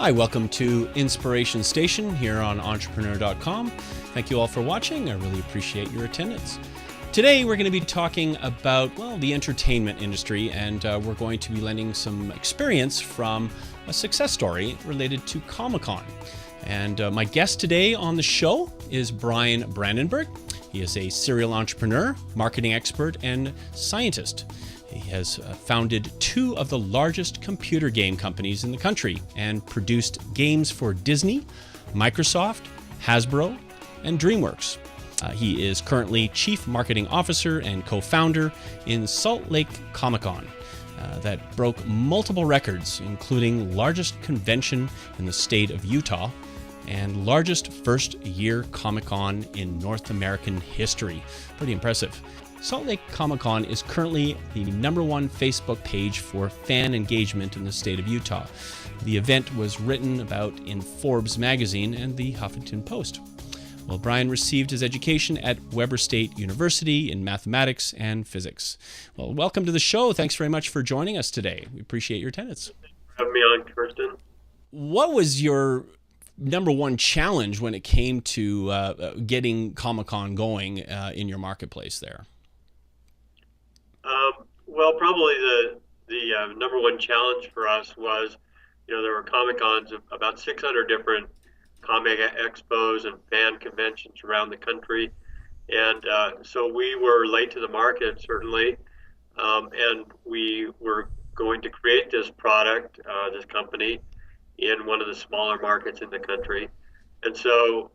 Hi, welcome to Inspiration Station here on Entrepreneur.com. Thank you all for watching. I really appreciate your attendance. Today we're going to be talking about, the entertainment industry, and we're going to be lending some experience from a success story related to ComicCon. And my guest today on the show is Bryan Brandenburg. He is a serial entrepreneur, marketing expert, and scientist. He has founded two of the largest computer game companies in the country and produced games for Disney, Microsoft, Hasbro, and DreamWorks. He is currently Chief Marketing Officer and co-founder in Salt Lake Comic-Con that broke multiple records, including largest convention in the state of Utah and largest first-year Comic-Con in North American history. Pretty impressive. Salt Lake Comic-Con is currently the #1 Facebook page for fan engagement in the state of Utah. The event was written about in Forbes magazine and the Huffington Post. Well, Bryan received his education at Weber State University in mathematics and physics. Well, welcome to the show. Thanks very much for joining us today. We appreciate your attendance. Have me on, Kirsten. What was your #1 challenge when it came to getting Comic-Con going in your marketplace there? Well, probably the #1 challenge for us was, there were Comic-Cons of about 600 different comic expos and fan conventions around the country. And so we were late to the market, certainly. And we were going to create this product, this company, in one of the smaller markets in the country. And so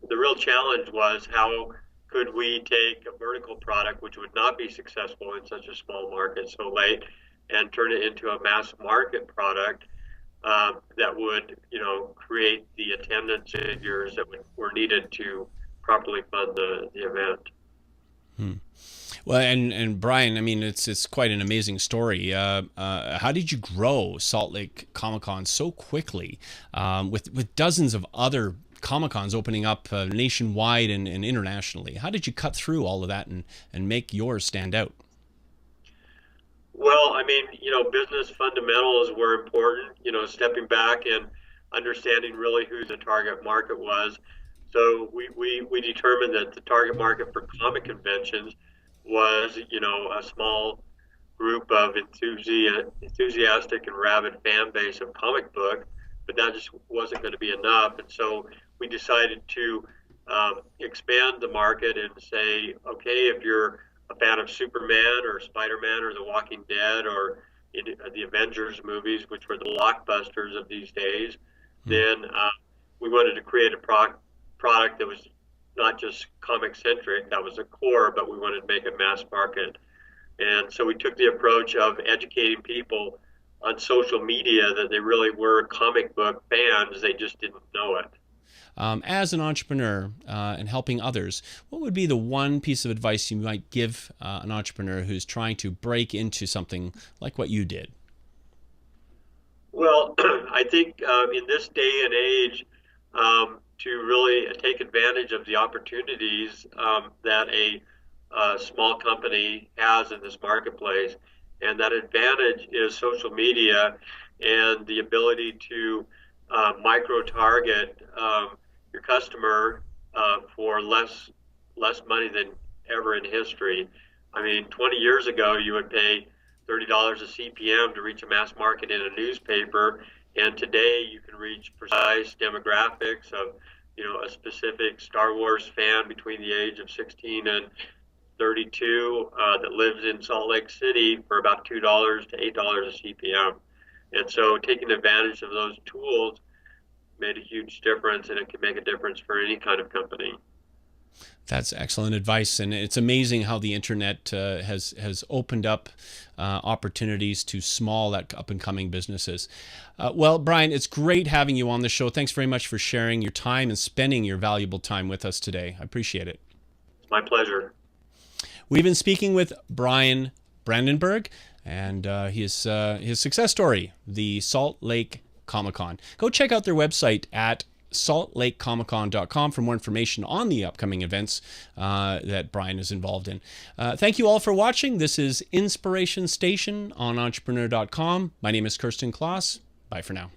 the real challenge was, how could we take a vertical product which would not be successful in such a small market so late and turn it into a mass market product that would, create the attendance figures that were needed to properly fund the event. Well, and Bryan, I mean, it's quite an amazing story. How did you grow Salt Lake Comic-Con so quickly, with dozens of other Comic-Cons opening up nationwide and internationally? How did you cut through all of that and make yours stand out? Well, I mean, business fundamentals were important, stepping back and understanding really who the target market was. So we determined that the target market for comic conventions was, a small group of enthusiastic and rabid fan base of comic book, but that just wasn't going to be enough. And so we decided to expand the market and say, okay, if you're a fan of Superman or Spider-Man or The Walking Dead or the Avengers movies, which were the blockbusters of these days, then we wanted to create a product that was not just comic-centric, that was the core, but we wanted to make it mass market. And so we took the approach of educating people on social media that they really were comic book fans, they just didn't know it. As an entrepreneur and helping others, what would be the one piece of advice you might give an entrepreneur who's trying to break into something like what you did? Well, I think in this day and age, to really take advantage of the opportunities that a small company has in this marketplace, and that advantage is social media and the ability to micro-target your customer for less money than ever in history. I mean, 20 years ago, you would pay $30 a CPM to reach a mass market in a newspaper, and today you can reach precise demographics of, a specific Star Wars fan between the age of 16 and 32 that lives in Salt Lake City for about $2 to $8 a CPM. And so taking advantage of those tools made a huge difference, and it can make a difference for any kind of company. That's excellent advice, and it's amazing how the internet has opened up opportunities to small, up-and-coming businesses. Well, Bryan, it's great having you on the show. Thanks very much for sharing your time and spending your valuable time with us today. I appreciate it. It's my pleasure. We've been speaking with Bryan Brandenburg and his success story, the Salt Lake Comic-Con. Go check out their website at saltlakecomiccon.com for more information on the upcoming events that Bryan is involved in. Thank you all for watching. This is Inspiration Station on Entrepreneur.com. My name is Kirsten Kloss. Bye for now.